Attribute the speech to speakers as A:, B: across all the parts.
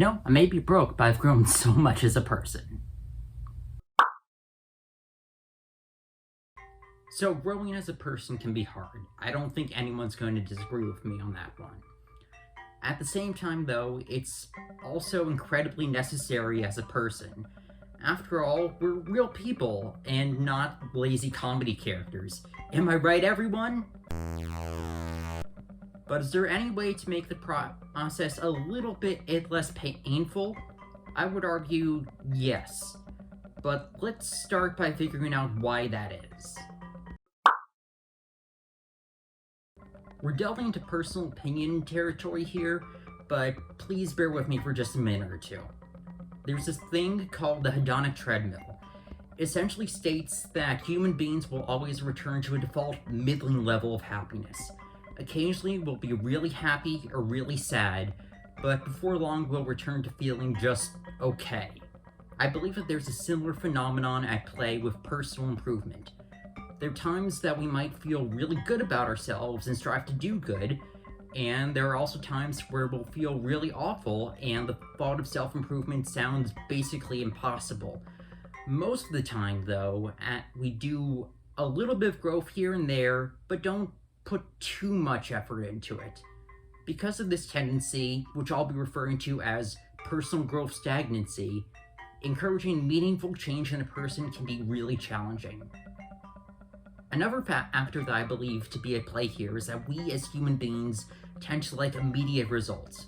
A: I may be broke, but I've grown so much as a person. So growing as a person can be hard. I don't think anyone's going to disagree with me on that one. At the same time, though, it's also incredibly necessary as a person. After all, we're real people, and not lazy comedy characters. Am I right, everyone? But is there any way to make the process a little bit less painful? I would argue yes. But let's start by figuring out why that is. We're delving into personal opinion territory here, but please bear with me for just a minute or two. There's this thing called the hedonic treadmill. It essentially states that human beings will always return to a default middling level of happiness. Occasionally we'll be really happy or really sad, but before long we'll return to feeling just okay. I believe that there's a similar phenomenon at play with personal improvement. There are times that we might feel really good about ourselves and strive to do good, and there are also times where we'll feel really awful and the thought of self-improvement sounds basically impossible. Most of the time, though, we do a little bit of growth here and there, but don't put too much effort into it. Because of this tendency, which I'll be referring to as personal growth stagnancy, encouraging meaningful change in a person can be really challenging. Another factor that I believe to be at play here is that we as human beings tend to like immediate results.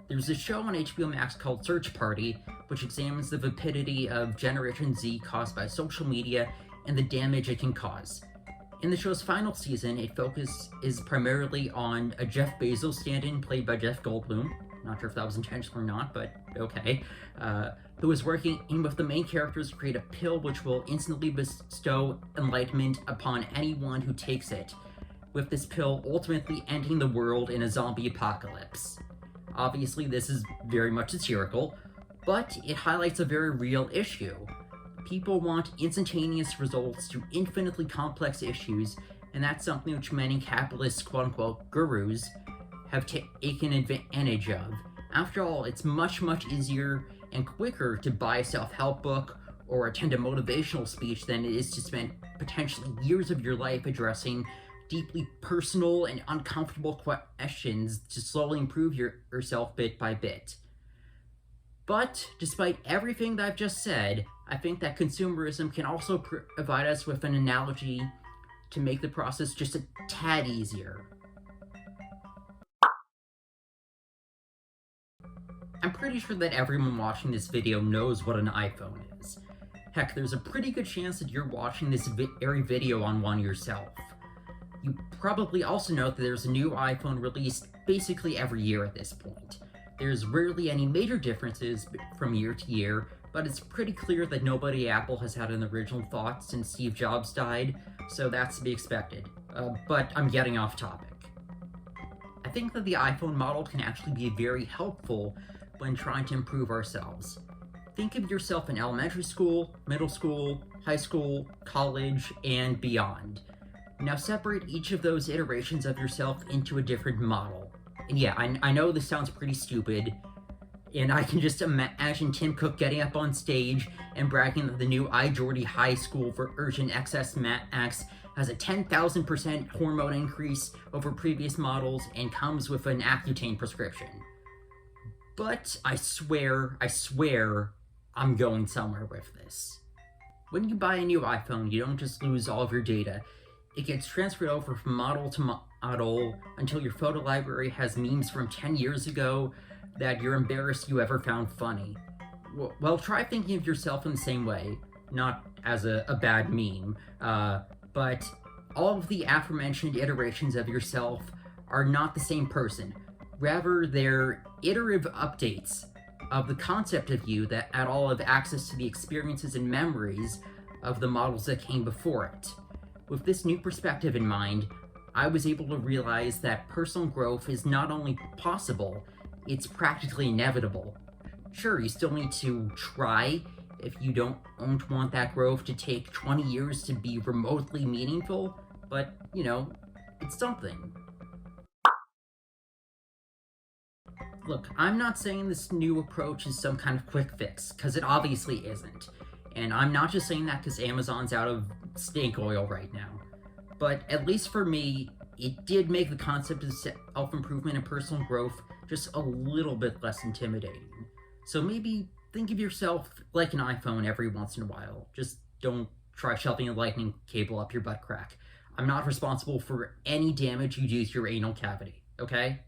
A: There's a show on HBO Max called Search Party, which examines the vapidity of Generation Z caused by social media and the damage it can cause. In the show's final season, its focus is primarily on a Jeff Bezos stand-in played by Jeff Goldblum. Not sure if that was intentional or not, but okay. Who is working in with the main characters to create a pill which will instantly bestow enlightenment upon anyone who takes it, with this pill ultimately ending the world in a zombie apocalypse. Obviously, this is very much satirical, but it highlights a very real issue. People want instantaneous results to infinitely complex issues, and that's something which many capitalist quote-unquote gurus have taken advantage of. After all, it's much easier and quicker to buy a self-help book or attend a motivational speech than it is to spend potentially years of your life addressing deeply personal and uncomfortable questions to slowly improve yourself bit by bit. But despite everything that I've just said, I think that consumerism can also provide us with an analogy to make the process just a tad easier. I'm pretty sure that everyone watching this video knows what an iPhone is. Heck, there's a pretty good chance that you're watching this very video on one yourself. You probably also know that there's a new iPhone released basically every year at this point. There's rarely any major differences from year to year, but it's pretty clear that nobody at Apple has had an original thought since Steve Jobs died, so that's to be expected. But I'm getting off topic. I think that the iPhone model can actually be very helpful when trying to improve ourselves. Think of yourself in elementary school, middle school, high school, college, and beyond. Now separate each of those iterations of yourself into a different model. And yeah, I know this sounds pretty stupid, and I can just imagine Tim Cook getting up on stage and bragging that the new jordy high school version XS Max has a 10,000% hormone increase over previous models and comes with an Accutane prescription. But I swear, I'm going somewhere with this. When you buy a new iPhone, you don't just lose all of your data. It gets transferred over from model to model until your photo library has memes from 10 years ago that you're embarrassed you ever found funny. Well, try thinking of yourself in the same way, not as a bad meme, but all of the aforementioned iterations of yourself are not the same person. Rather, they're iterative updates of the concept of you that at all have access to the experiences and memories of the models that came before it. With this new perspective in mind, I was able to realize that personal growth is not only possible, it's practically inevitable. Sure, you still need to try if you don't want that growth to take 20 years to be remotely meaningful, but, it's something. Look, I'm not saying this new approach is some kind of quick fix, because it obviously isn't. And I'm not just saying that because Amazon's out of snake oil right now. But at least for me, it did make the concept of self improvement and personal growth just a little bit less intimidating. So maybe think of yourself like an iPhone every once in a while. Just don't try shoving a lightning cable up your butt crack. I'm not responsible for any damage you do to your anal cavity, okay?